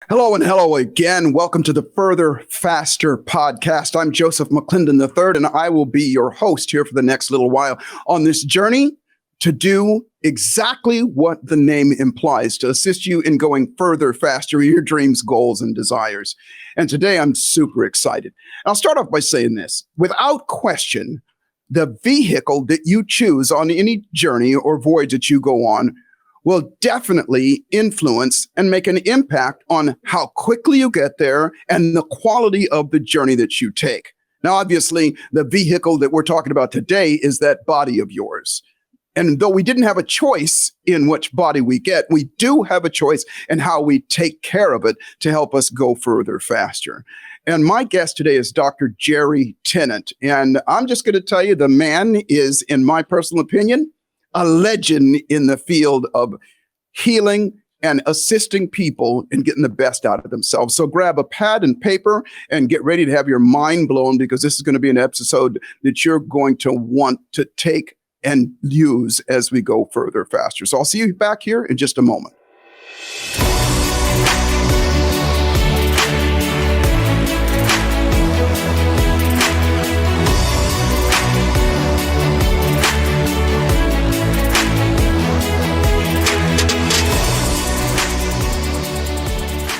Hello and hello again. Welcome to the Further Faster podcast. I'm Joseph McClendon III, and I will be your host here for the next little while on this journey to do exactly what the name implies, to assist you in going further, faster, your dreams, goals, and desires. And today I'm super excited. I'll start off by saying this. Without question, the vehicle that you choose on any journey or voyage that you go on will definitely influence and make an impact on how quickly you get there and the quality of the journey that you take. Now, obviously, the vehicle that we're talking about today is that body of yours. And though we didn't have a choice in which body we get, we do have a choice in how we take care of it to help us go further, faster. And my guest today is Dr. Jerry Tennant. And I'm just going to tell you, the man is, in my personal opinion, a legend in the field of healing and assisting people in getting the best out of themselves. So grab a pad and paper and get ready to have your mind blown, because this is going to be an episode that you're going to want to take and use as we go further, faster. So I'll see you back here in just a moment.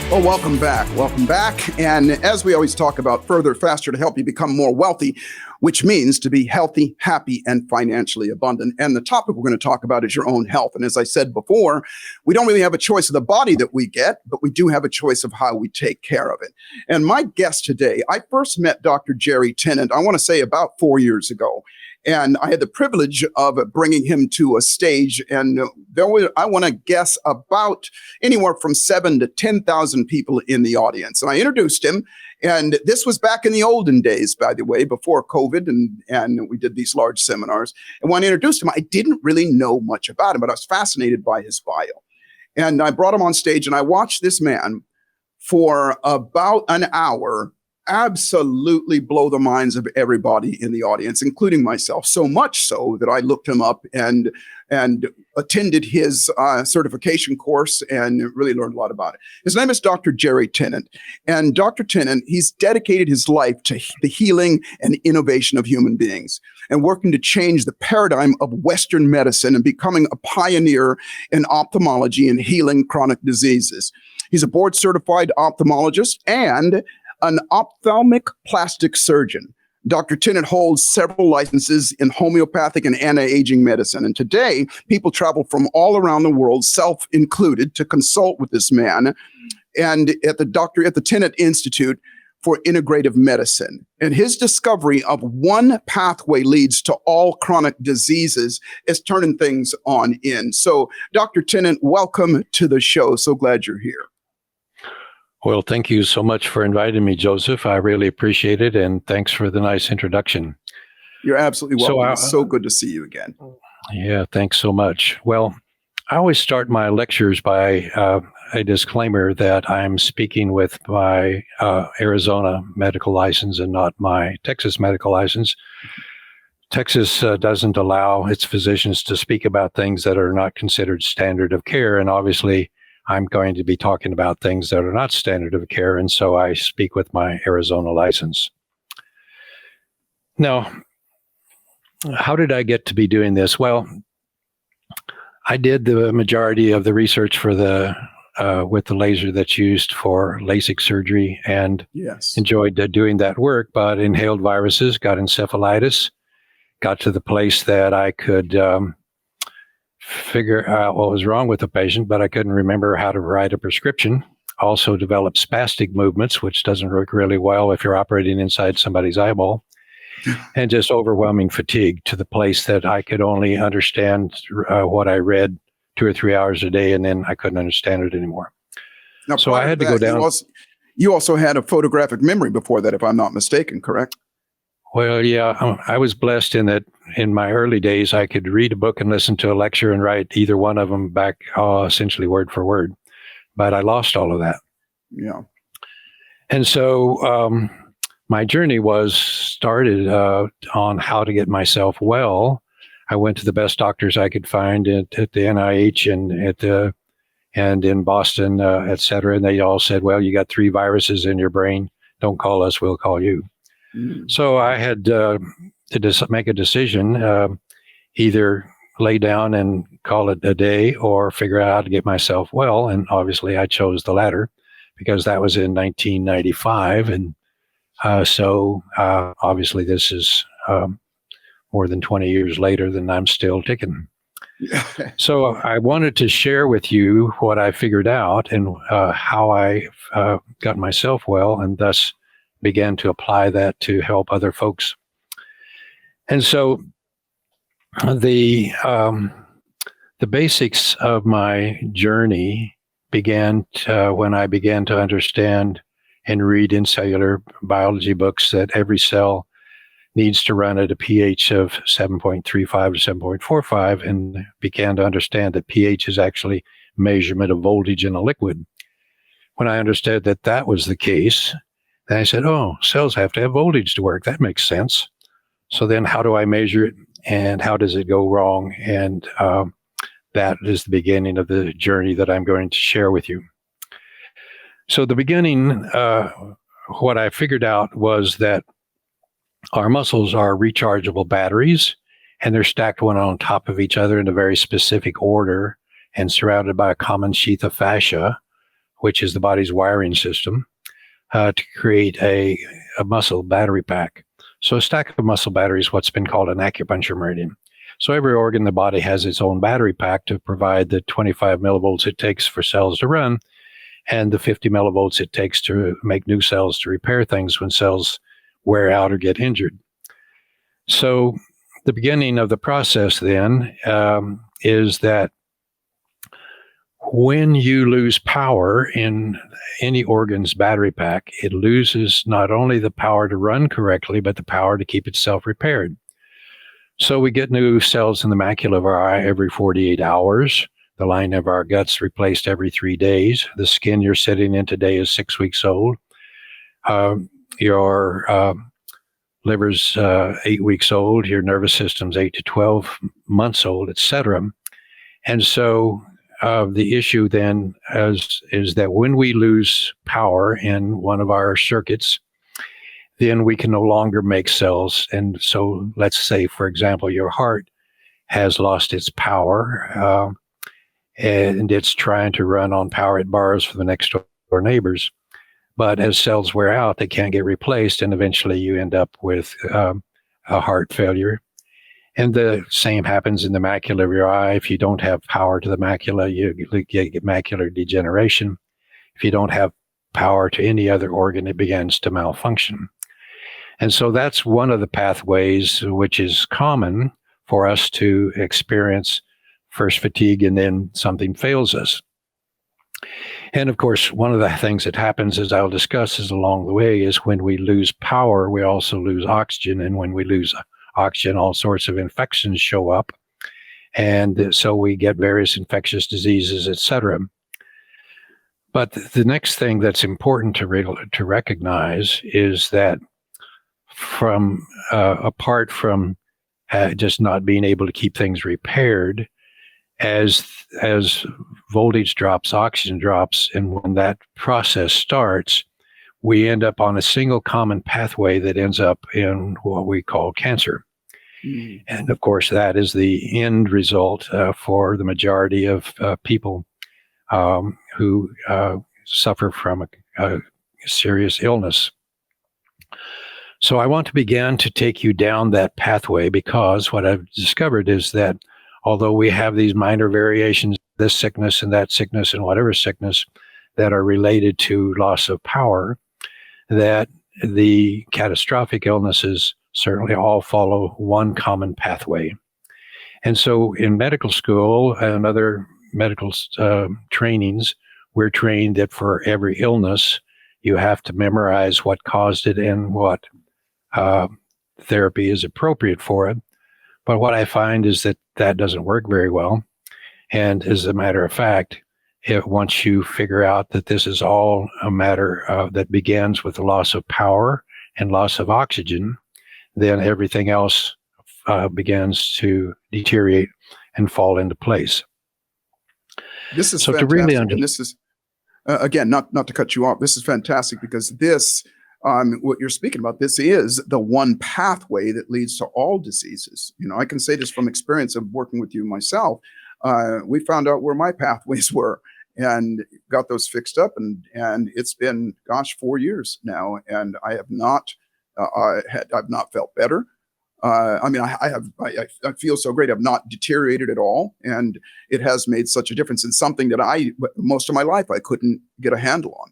Well, welcome back. Welcome back. And as we always talk about, further, faster to help you become more wealthy, which means to be healthy, happy, and financially abundant. And the topic we're going to talk about is your own health. And as I said before, we don't really have a choice of the body that we get, but we do have a choice of how we take care of it. And my guest today, I first met Dr. Jerry Tennant, I want to say about 4 years ago. And I had the privilege of bringing him to a stage, and there were, I want to guess, about anywhere from 7,000 to 10,000 people in the audience. And I introduced him, and this was back in the olden days, by the way, before COVID, and we did these large seminars. And when I introduced him, I didn't really know much about him, but I was fascinated by his bio. And I brought him on stage, and I watched this man for about an hour absolutely blow the minds of everybody in the audience, including myself, so much so that I looked him up and attended his certification course and really learned a lot about it. His name is Dr. Jerry Tennant. And Dr. Tennant, he's dedicated his life to the healing and innovation of human beings and working to change the paradigm of Western medicine and becoming a pioneer in ophthalmology and healing chronic diseases. He's a board-certified ophthalmologist and an ophthalmic plastic surgeon. Dr. Tennant holds several licenses in homeopathic and anti-aging medicine. And today, people travel from all around the world, self included, to consult with this man and at the Tennant Institute for integrative medicine. And his discovery of one pathway leads to all chronic diseases is turning things on in. So, Dr. Tennant, welcome to the show. So glad you're here. Well, thank you so much for inviting me, Joseph. I really appreciate it, and thanks for the nice introduction. You're absolutely welcome. It's so good to see you again. Yeah, thanks so much. Well, I always start my lectures by a disclaimer that I'm speaking with my Arizona medical license and not my Texas medical license. Texas doesn't allow its physicians to speak about things that are not considered standard of care, and obviously I'm going to be talking about things that are not standard of care, and so I speak with my Arizona license. Now, how did I get to be doing this? Well, I did the majority of the research for with the laser that's used for LASIK surgery, and enjoyed doing that work, but inhaled viruses, got encephalitis, got to the place that I could figure out what was wrong with the patient, but I couldn't remember how to write a prescription. Also developed spastic movements, which doesn't work really well if you're operating inside somebody's eyeball, and just overwhelming fatigue to the place that I could only understand what I read 2 or 3 hours a day, and then I couldn't understand it anymore. Now, so I had to go down. You also had a photographic memory before that, if I'm not mistaken, correct? Well, yeah, I was blessed in that in my early days, I could read a book and listen to a lecture and write either one of them back essentially word for word. But I lost all of that. Yeah. And so my journey was started on how to get myself well. I went to the best doctors I could find at the NIH and at the and in Boston, et cetera. And they all said, well, you got 3 viruses in your brain. Don't call us, we'll call you. So I had to make a decision, either lay down and call it a day or figure out how to get myself well. And obviously I chose the latter because that was in 1995. And so obviously this is more than 20 years later than I'm still ticking. So I wanted to share with you what I figured out and how I got myself well, and thus began to apply that to help other folks. And so the basics of my journey began when I began to understand and read in cellular biology books that every cell needs to run at a pH of 7.35 to 7.45, and began to understand that pH is actually measurement of voltage in a liquid. When I understood that that was the case, then I said, oh, cells have to have voltage to work. That makes sense. So then how do I measure it, and how does it go wrong? And that is the beginning of the journey that I'm going to share with you. So the beginning, what I figured out was that our muscles are rechargeable batteries, and they're stacked one on top of each other in a very specific order and surrounded by a common sheath of fascia, which is the body's wiring system, to create a muscle battery pack. So a stack of muscle batteries is what's been called an acupuncture meridian. So every organ in the body has its own battery pack to provide the 25 millivolts it takes for cells to run, and the 50 millivolts it takes to make new cells to repair things when cells wear out or get injured. So the beginning of the process then is that when you lose power in any organ's battery pack, it loses not only the power to run correctly, but the power to keep itself repaired. So we get new cells in the macula of our eye every 48 hours. The lining of our guts replaced every 3 days. The skin you're sitting in today is 6 weeks old. Your liver's 8 weeks old. Your nervous system's 8 to 12 months old, etc. And so the issue then is that when we lose power in one of our circuits, then we can no longer make cells. And so let's say, for example, your heart has lost its power and it's trying to run on power it borrows from the next door neighbors. But as cells wear out, they can't get replaced, and eventually you end up with a heart failure. And the same happens in the macula of your eye. If you don't have power to the macula, you get macular degeneration. If you don't have power to any other organ, it begins to malfunction. And so that's one of the pathways which is common for us to experience first fatigue and then something fails us. And of course, one of the things that happens, as I'll discuss is along the way, is when we lose power, we also lose oxygen. And when we lose oxygen, all sorts of infections show up. And so we get various infectious diseases, etc. But the next thing that's important to recognize is that apart from just not being able to keep things repaired, as voltage drops, oxygen drops, and when that process starts, we end up on a single common pathway that ends up in what we call cancer. Mm. And of course, that is the end result for the majority of people who suffer from a serious illness. So I want to begin to take you down that pathway, because what I've discovered is that although we have these minor variations, this sickness and that sickness and whatever sickness that are related to loss of power, that the catastrophic illnesses certainly all follow one common pathway. And so in medical school and other medical trainings, we're trained that for every illness, you have to memorize what caused it and what therapy is appropriate for it. But what I find is that that doesn't work very well. And as a matter of fact, once you figure out that this is all a matter that begins with the loss of power and loss of oxygen, then everything else begins to deteriorate and fall into place. This is So to really fantastic. And this is, again, not to cut you off, this is fantastic because this, what you're speaking about, this is the one pathway that leads to all diseases. You know, I can say this from experience of working with you myself. We found out where my pathways were and got those fixed up. And it's been, 4 years now. And I have not, I've not felt better. I mean, I feel so great. I've not deteriorated at all. And it has made such a difference in something that most of my life, I couldn't get a handle on.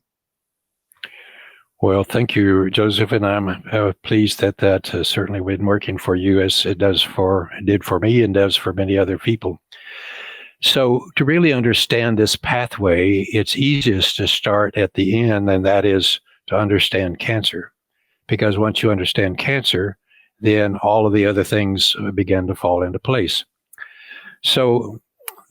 Well, thank you, Joseph. And I'm pleased that has certainly been working for you as it did for me and does for many other people. So to really understand this pathway, it's easiest to start at the end, and that is to understand cancer. Because once you understand cancer, then all of the other things begin to fall into place. So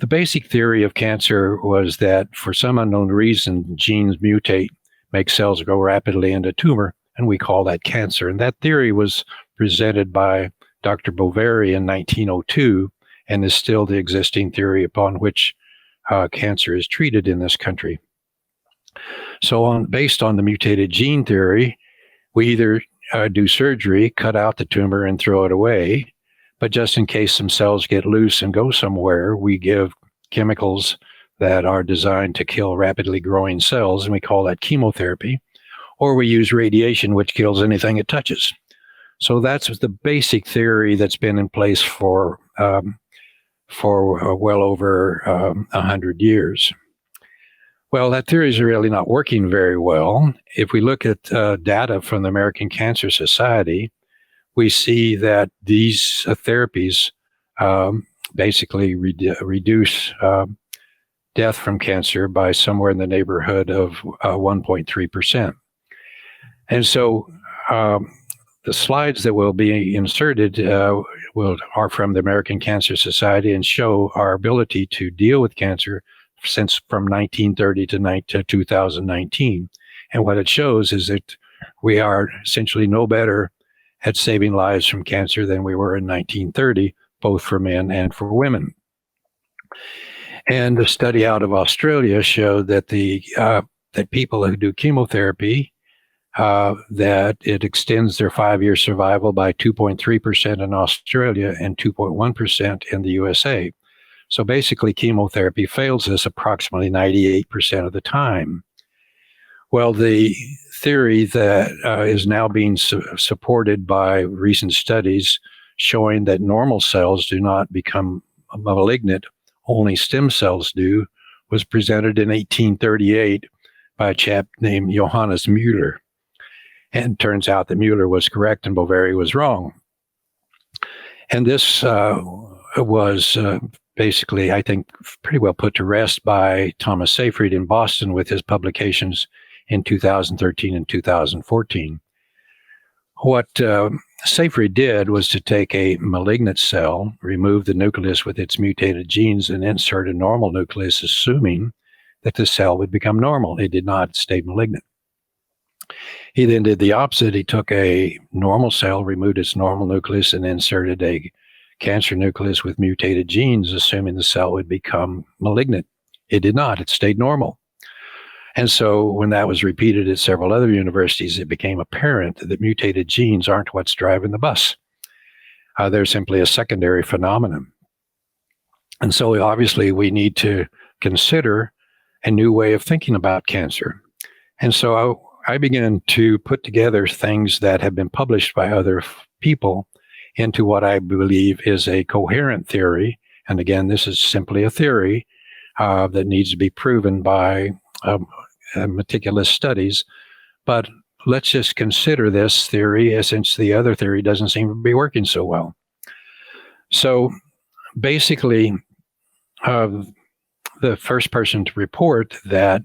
the basic theory of cancer was that for some unknown reason, genes mutate, make cells grow rapidly into tumor, and we call that cancer. And that theory was presented by Dr. Bohr in 1902 and is still the existing theory upon which cancer is treated in this country. So based on the mutated gene theory, we either do surgery, cut out the tumor and throw it away. But just in case some cells get loose and go somewhere, we give chemicals that are designed to kill rapidly growing cells, and we call that chemotherapy. Or we use radiation, which kills anything it touches. So that's the basic theory that's been in place for well over 100 years. Well, that theory is really not working very well. If we look at data from the American Cancer Society, we see that these therapies basically reduce death from cancer by somewhere in the neighborhood of 1.3%. And so the slides that will be inserted are from the American Cancer Society and show our ability to deal with cancer since from 1930 to 2019. And what it shows is that we are essentially no better at saving lives from cancer than we were in 1930, both for men and for women. And a study out of Australia showed that that people who do chemotherapy, that it extends their 5-year survival by 2.3% in Australia and 2.1% in the USA. So basically, chemotherapy fails us approximately 98% of the time. Well, the theory that is now being supported by recent studies showing that normal cells do not become malignant, only stem cells do, was presented in 1838 by a chap named Johannes Müller. And it turns out that Müller was correct and Bohr was wrong. And this was basically, I think, pretty well put to rest by Thomas Seyfried in Boston with his publications in 2013 and 2014. What Seyfried did was to take a malignant cell, remove the nucleus with its mutated genes, and insert a normal nucleus, assuming that the cell would become normal. It did not stay malignant. He then did the opposite. He took a normal cell, removed its normal nucleus, and inserted a cancer nucleus with mutated genes, assuming the cell would become malignant. It did not. It stayed normal. And so when that was repeated at several other universities, it became apparent that mutated genes aren't what's driving the bus. They're simply a secondary phenomenon. And so obviously we need to consider a new way of thinking about cancer. And so I began to put together things that have been published by other people into what I believe is a coherent theory. And again, this is simply a theory that needs to be proven by meticulous studies. But let's just consider this theory since the other theory doesn't seem to be working so well. So basically, the first person to report that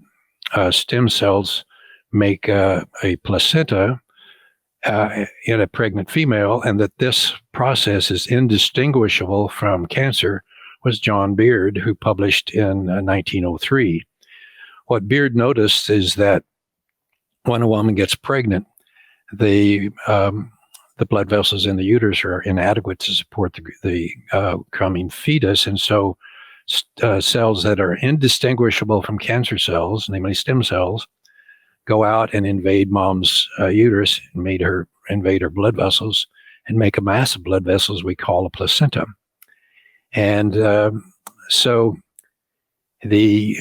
stem cells make a placenta in a pregnant female, and that this process is indistinguishable from cancer, was John Beard, who published in 1903. What Beard noticed is that when a woman gets pregnant, the blood vessels in the uterus are inadequate to support the coming fetus, and so cells that are indistinguishable from cancer cells, namely stem cells, go out and invade mom's uterus, and invade her blood vessels, and make a mass of blood vessels we call a placenta. And so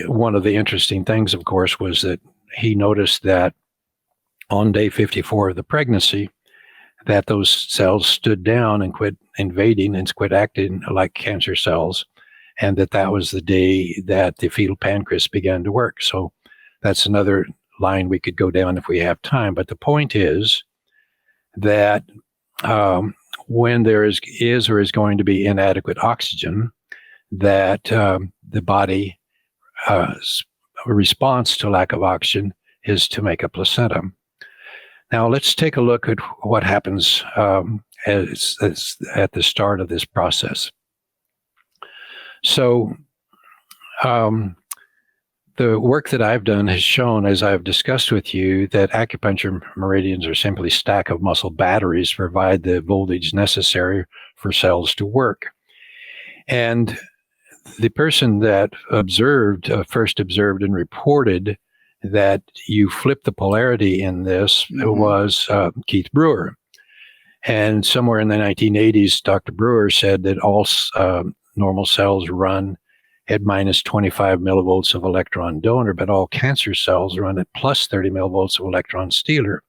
one of the interesting things, of course, was that he noticed that on day 54 of the pregnancy, that those cells stood down and quit invading and quit acting like cancer cells, and that was the day that the fetal pancreas began to work. So that's another line we could go down if we have time. But the point is that when there is or is going to be inadequate oxygen, that the body response to lack of oxygen is to make a placenta. Now let's take a look at what happens as at the start of this process. So the work that I've done has shown, as I've discussed with you, that acupuncture meridians are simply stack of muscle batteries to provide the voltage necessary for cells to work. And the person that first observed and reported that you flip the polarity in this was Keith Brewer. And somewhere in the 1980s, Dr. Brewer said that all normal cells run at minus 25 millivolts of electron donor, but all cancer cells run at plus 30 millivolts of electron stealer.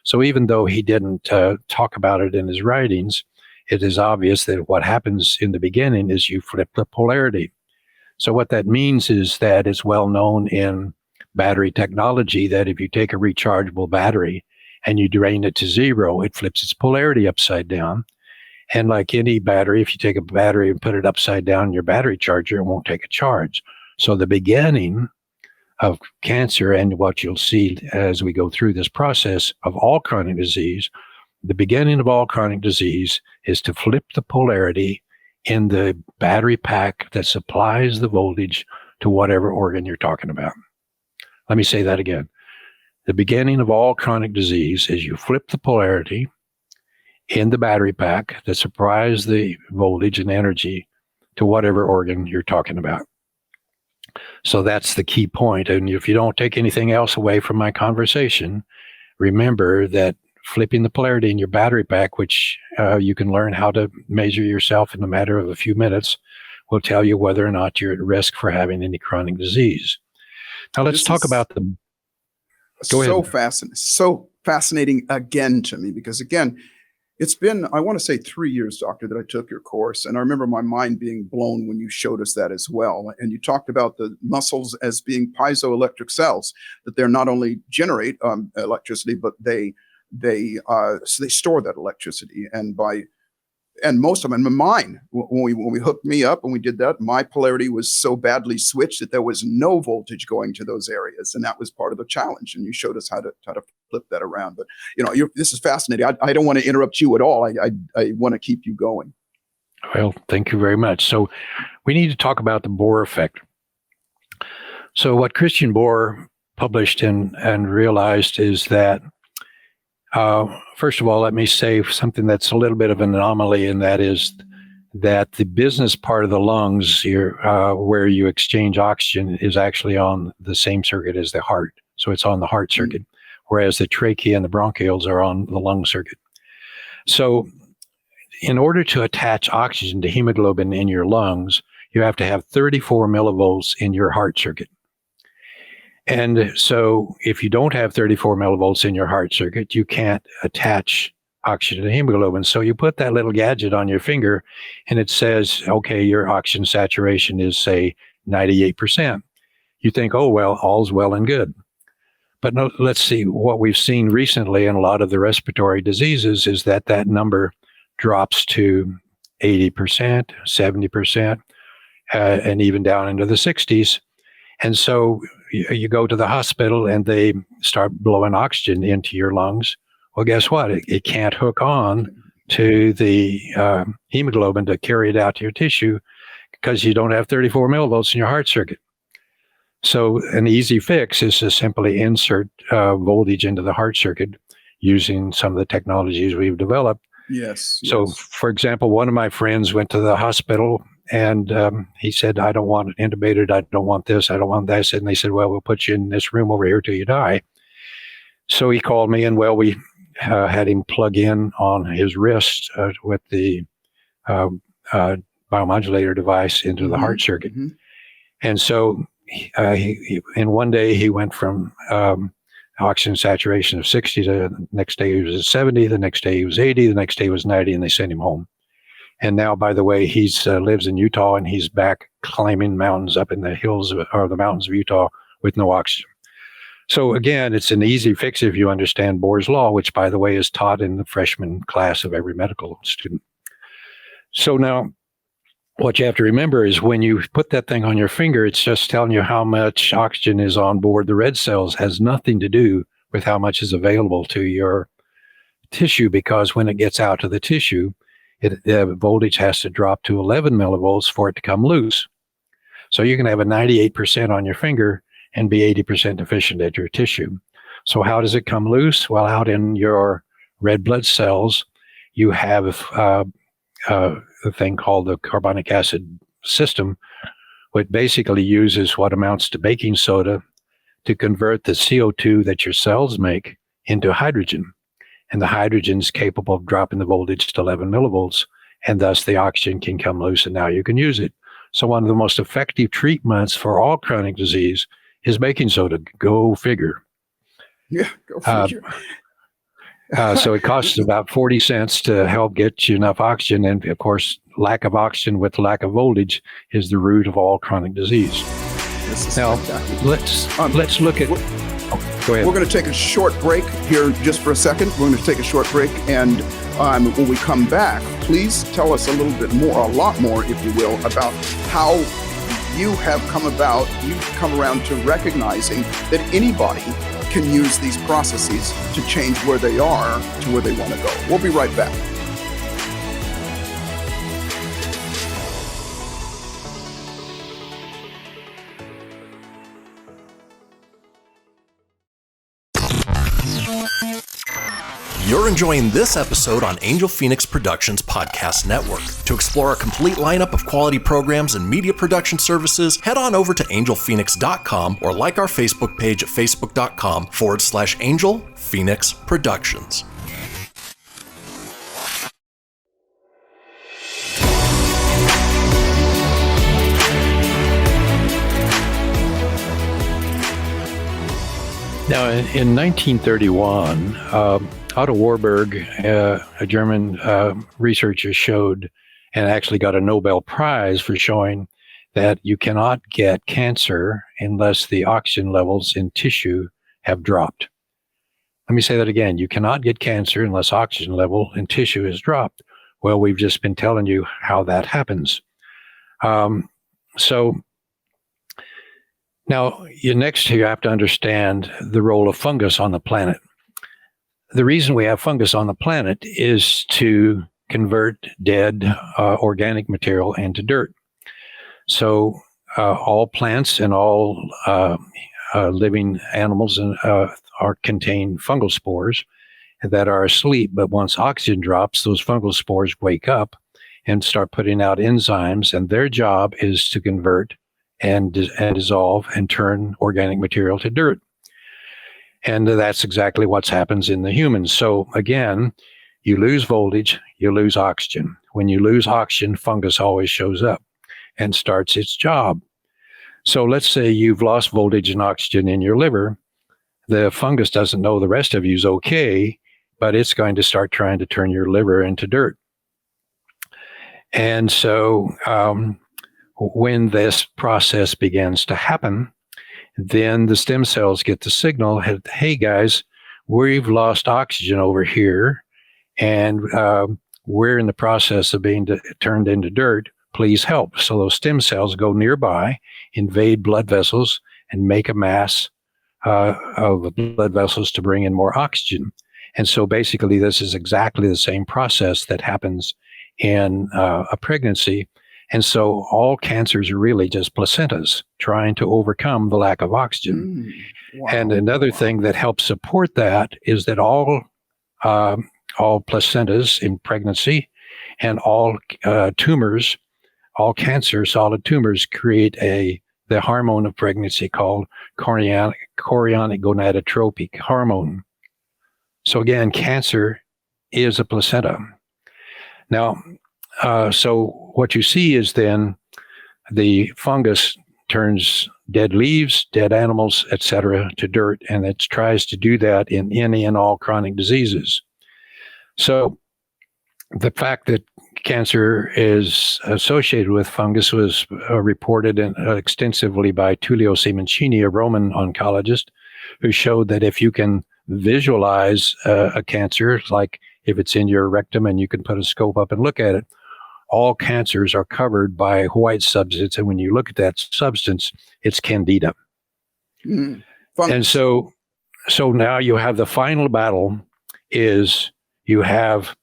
So even though he didn't talk about it in his writings, it is obvious that what happens in the beginning is you flip the polarity. So what that means is that it's well known in battery technology that if you take a rechargeable battery and you drain it to zero, it flips its polarity upside down. And like any battery, if you take a battery and put it upside down in your battery charger, it won't take a charge. So the beginning of cancer, and what you'll see as we go through this process of all chronic disease, the beginning of all chronic disease is to flip the polarity in the battery pack that supplies the voltage to whatever organ you're talking about. Let me say that again. The beginning of all chronic disease is you flip the polarity in the battery pack that supplies the voltage and energy to whatever organ you're talking about. So that's the key point. And if you don't take anything else away from my conversation, remember that flipping the polarity in your battery pack, which you can learn how to measure yourself in a matter of a few minutes, will tell you whether or not you're at risk for having any chronic disease. Now let's talk about the... Go ahead. So fascinating again to me, because again, it's been, I want to say 3 years, doctor, that I took your course. And I remember my mind being blown when you showed us that as well. And you talked about the muscles as being piezoelectric cells, that they're not only generate electricity, but they store that electricity. And most of them, and mine, when we hooked me up and we did that, my polarity was so badly switched that there was no voltage going to those areas. And that was part of the challenge. And you showed us how to flip that around. But, this is fascinating. I don't want to interrupt you at all. I want to keep you going. Well, thank you very much. So we need to talk about the Bohr effect. So what Christian Bohr published and realized is that first of all, let me say something that's a little bit of an anomaly, and that is that the business part of the lungs, where you exchange oxygen, is actually on the same circuit as the heart. So it's on the heart circuit, whereas the trachea and the bronchioles are on the lung circuit. So in order to attach oxygen to hemoglobin in your lungs, you have to have 34 millivolts in your heart circuit. And so if you don't have 34 millivolts in your heart circuit, you can't attach oxygen to hemoglobin. So you put that little gadget on your finger and it says, okay, your oxygen saturation is, say, 98%. You think, oh, well, all's well and good. But no, let's see, what we've seen recently in a lot of the respiratory diseases is that number drops to 80%, 70%, and even down into the 60s. And so you go to the hospital and they start blowing oxygen into your lungs. Well, guess what? It can't hook on to the hemoglobin to carry it out to your tissue because you don't have 34 millivolts in your heart circuit. So an easy fix is to simply insert voltage into the heart circuit using some of the technologies we've developed. Yes. So, for example, one of my friends went to the hospital And he said, I don't want it intubated. I don't want this. I don't want that. And they said, well, we'll put you in this room over here till you die. So he called me, and well, we had him plug in on his wrist with the biomodulator device into the heart circuit. And so in one day, he went from oxygen saturation of 60 to the next day he was at 70, the next day he was 80, the next day he was 90, and they sent him home. And now, by the way, he's lives in Utah, and he's back climbing mountains up in the hills or the mountains of Utah with no oxygen. So again, it's an easy fix if you understand Bohr's law, which, by the way, is taught in the freshman class of every medical student. So now, what you have to remember is when you put that thing on your finger, it's just telling you how much oxygen is on board the red cells. It has nothing to do with how much is available to your tissue, because when it gets out to the tissue, the voltage has to drop to 11 millivolts for it to come loose. So you can have a 98% on your finger and be 80% deficient at your tissue. So how does it come loose? Well, out in your red blood cells, you have a thing called the carbonic acid system, which basically uses what amounts to baking soda to convert the CO2 that your cells make into hydrogen. And the hydrogen is capable of dropping the voltage to 11 millivolts, and thus the oxygen can come loose, and now you can use it. So one of the most effective treatments for all chronic disease is baking soda. Go figure. Yeah, go figure. So it costs about 40 cents to help get you enough oxygen. And of course, lack of oxygen with lack of voltage is the root of all chronic disease. Now, let's look at... Go ahead. We're going to take a short break here just for a second. We're going to take a short break. And when we come back, please tell us a lot more, if you will, about how you've come around to recognizing that anybody can use these processes to change where they are to where they want to go. We'll be right back. You're enjoying this episode on Angel Phoenix Productions Podcast Network. To explore a complete lineup of quality programs and media production services, head on over to angelphoenix.com or like our Facebook page at facebook.com/Angel Phoenix Productions. Now, in 1931, Otto Warburg, a German researcher, showed and actually got a Nobel Prize for showing that you cannot get cancer unless the oxygen levels in tissue have dropped. Let me say that again. You cannot get cancer unless oxygen level in tissue has dropped. Well, we've just been telling you how that happens. So now, you have to understand the role of fungus on the planet. The reason we have fungus on the planet is to convert dead organic material into dirt. So all plants and all living animals contain fungal spores that are asleep. But once oxygen drops, those fungal spores wake up and start putting out enzymes, and their job is to convert and dissolve and turn organic material to dirt. And that's exactly what happens in the humans. So again, you lose voltage, you lose oxygen. When you lose oxygen, fungus always shows up and starts its job. So let's say you've lost voltage and oxygen in your liver. The fungus doesn't know the rest of you's okay, but it's going to start trying to turn your liver into dirt. And so when this process begins to happen, then the stem cells get the signal, hey guys, we've lost oxygen over here, and we're in the process of being turned into dirt. Please help. So those stem cells go nearby, invade blood vessels, and make a mass of blood vessels to bring in more oxygen. And so basically this is exactly the same process that happens in a pregnancy. And so all cancers are really just placentas trying to overcome the lack of oxygen. Wow. And another thing that helps support that is that all placentas in pregnancy and all tumors all cancer, solid tumors create the hormone of pregnancy called chorionic gonadotropic hormone. So again, cancer is a placenta. Now, so what you see is then the fungus turns dead leaves, dead animals, etc., to dirt, and it tries to do that in any and all chronic diseases. So the fact that cancer is associated with fungus was reported extensively by Tullio Simoncini, a Roman oncologist, who showed that if you can visualize a cancer, like if it's in your rectum and you can put a scope up and look at it, all cancers are covered by a white substance. And when you look at that substance, it's candida. And so now you have the final battle is you have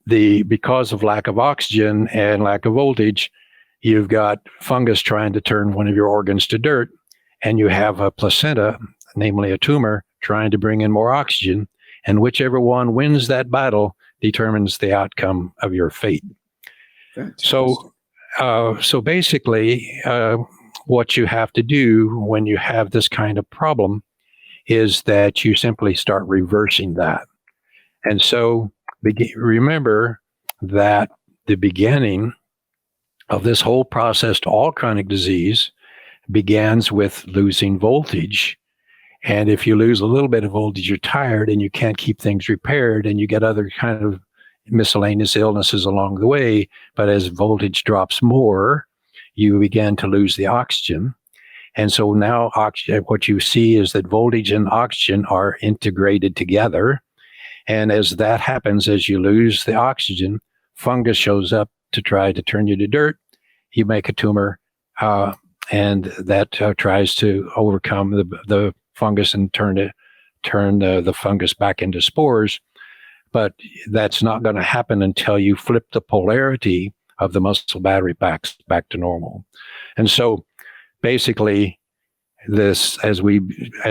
because of lack of oxygen and lack of voltage, you've got fungus trying to turn one of your organs to dirt, and you have a placenta, namely a tumor, trying to bring in more oxygen, and whichever one wins that battle determines the outcome of your fate. So basically, what you have to do when you have this kind of problem is that you simply start reversing that. And so remember that the beginning of this whole process to all chronic disease begins with losing voltage. And if you lose a little bit of voltage, you're tired and you can't keep things repaired, and you get other kind of miscellaneous illnesses along the way. But as voltage drops more, you begin to lose the oxygen. And so now what you see is that voltage and oxygen are integrated together. And as that happens, as you lose the oxygen, fungus shows up to try to turn you to dirt. You make a tumor, and that tries to overcome the fungus and turn the fungus back into spores. But that's not going to happen until you flip the polarity of the muscle battery packs back to normal. And so basically this, as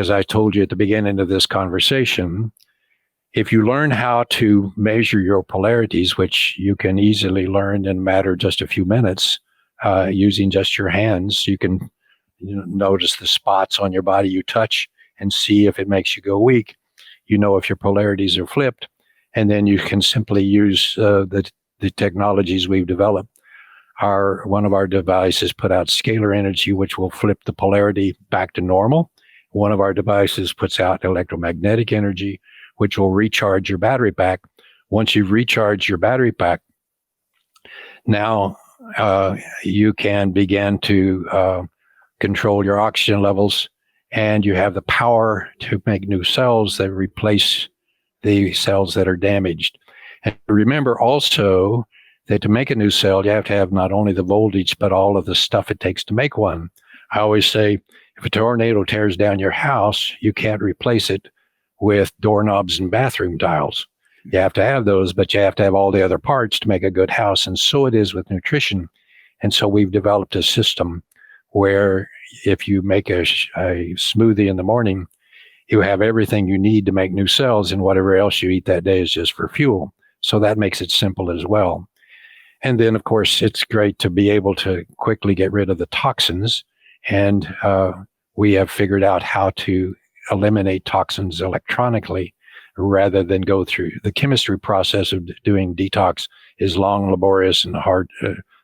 I told you at the beginning of this conversation, if you learn how to measure your polarities, which you can easily learn in a matter of just a few minutes, using just your hands, you can notice the spots on your body you touch and see if it makes you go weak. You know if your polarities are flipped, and then you can simply use the technologies we've developed. One of our devices put out scalar energy, which will flip the polarity back to normal. One of our devices puts out electromagnetic energy, which will recharge your battery pack. Once you've recharged your battery pack, now you can begin to control your oxygen levels, and you have the power to make new cells that replace the cells that are damaged. And remember also that to make a new cell, you have to have not only the voltage, but all of the stuff it takes to make one. I always say, if a tornado tears down your house, you can't replace it with doorknobs and bathroom tiles. You have to have those, but you have to have all the other parts to make a good house. And so it is with nutrition. And so we've developed a system where if you make a smoothie in the morning, you have everything you need to make new cells, and whatever else you eat that day is just for fuel. So that makes it simple as well. And then, of course, it's great to be able to quickly get rid of the toxins. And we have figured out how to eliminate toxins electronically rather than go through the chemistry process of doing detox is long, laborious, and hard,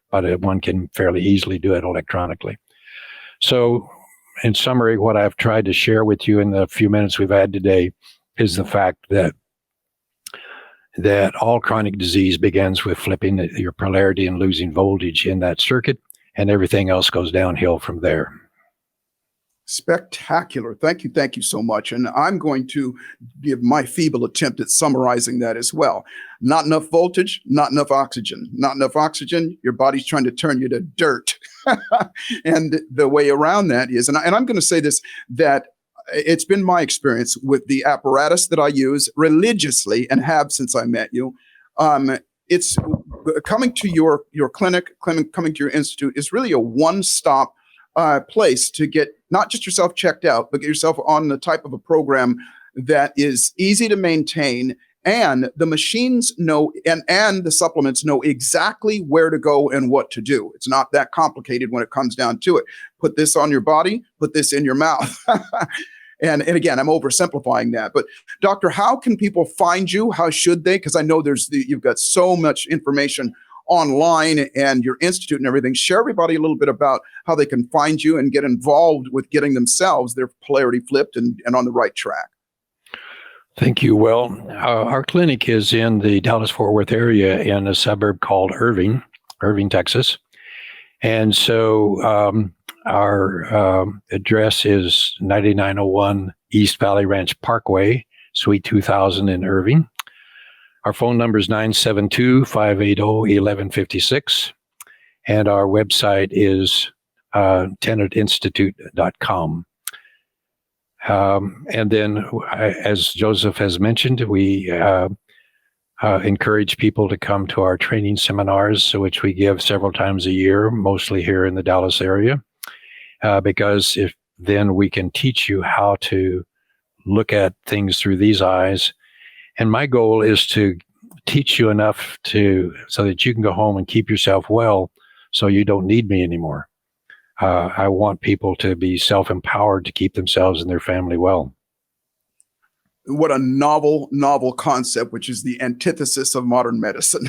but one can fairly easily do it electronically. So in summary, what I've tried to share with you in the few minutes we've had today is the fact that all chronic disease begins with flipping your polarity and losing voltage in that circuit, and everything else goes downhill from there. Spectacular. Thank you so much. And I'm going to give my feeble attempt at summarizing that as well. Not enough voltage, not enough oxygen. Not enough oxygen, your body's trying to turn you to dirt. And the way around that is, and I'm going to say this, that it's been my experience with the apparatus that I use religiously and have since I met you. It's coming to your clinic, coming to your institute is really a one-stop place to get not just yourself checked out, but get yourself on the type of a program that is easy to maintain And the machines know, and the supplements know exactly where to go and what to do. It's not that complicated when it comes down to it. Put this on your body, put this in your mouth. And again, I'm oversimplifying that. But doctor, how can people find you? How should they? Because I know you've got so much information online and your institute and everything. Share everybody a little bit about how they can find you and get involved with getting themselves their polarity flipped and on the right track. Thank you. Well, our clinic is in the Dallas-Fort Worth area in a suburb called Irving, Texas. And so our address is 9901 East Valley Ranch Parkway, Suite 2000 in Irving. Our phone number is 972-580-1156. And our website is tenantinstitute.com. And then, as Joseph has mentioned, we encourage people to come to our training seminars, which we give several times a year, mostly here in the Dallas area, because then we can teach you how to look at things through these eyes. And my goal is to teach you enough so that you can go home and keep yourself well, so you don't need me anymore. I want people to be self-empowered to keep themselves and their family well. What a novel concept, which is the antithesis of modern medicine.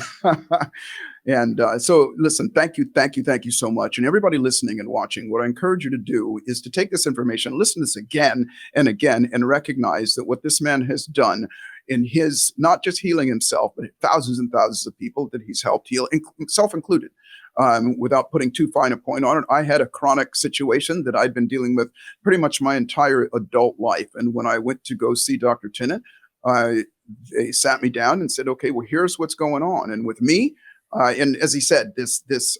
And so listen, thank you so much. And everybody listening and watching, what I encourage you to do is to take this information, listen to this again and again, and recognize that what this man has done in his, not just healing himself, but thousands and thousands of people that he's helped heal, himself included. Without putting too fine a point on it, I had a chronic situation that I'd been dealing with pretty much my entire adult life. And when I went to go see Dr. Tennant, they sat me down and said, okay, well, here's what's going on. And with me, and as he said, this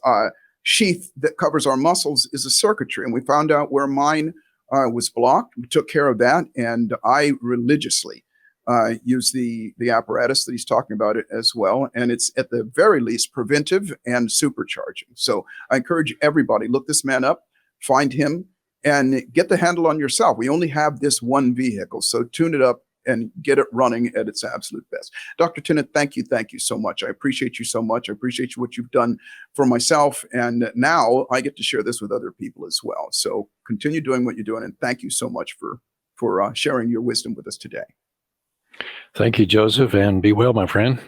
sheath that covers our muscles is a circuitry. And we found out where mine was blocked. We took care of that. And I religiously use the apparatus that he's talking about it as well. And it's at the very least preventive and supercharging. So I encourage everybody, look this man up, find him, and get the handle on yourself. We only have this one vehicle, so tune it up and get it running at its absolute best. Dr. Tennant, thank you so much. I appreciate you so much. I appreciate what you've done for myself. And now I get to share this with other people as well. So continue doing what you're doing. And thank you so much for sharing your wisdom with us today. Thank you, Joseph, and be well, my friend.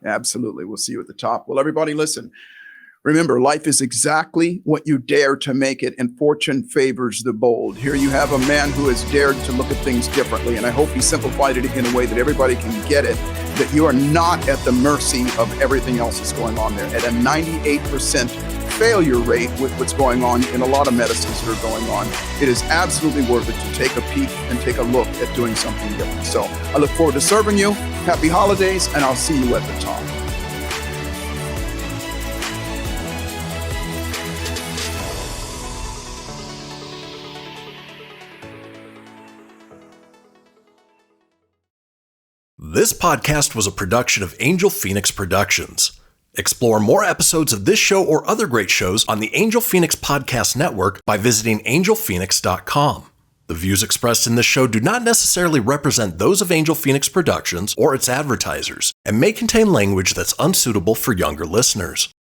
Absolutely. We'll see you at the top. Well, everybody, listen. Remember, life is exactly what you dare to make it, and fortune favors the bold. Here you have a man who has dared to look at things differently, and I hope he simplified it in a way that everybody can get it, that you are not at the mercy of everything else that's going on there. At a 98% failure rate with what's going on in a lot of medicines that are going on, it is absolutely worth it to take a peek and take a look at doing something different. So I look forward to serving you. Happy holidays, and I'll see you at the top. This podcast was a production of Angel Phoenix Productions. Explore more episodes of this show or other great shows on the Angel Phoenix Podcast Network by visiting angelphoenix.com. The views expressed in this show do not necessarily represent those of Angel Phoenix Productions or its advertisers, and may contain language that's unsuitable for younger listeners.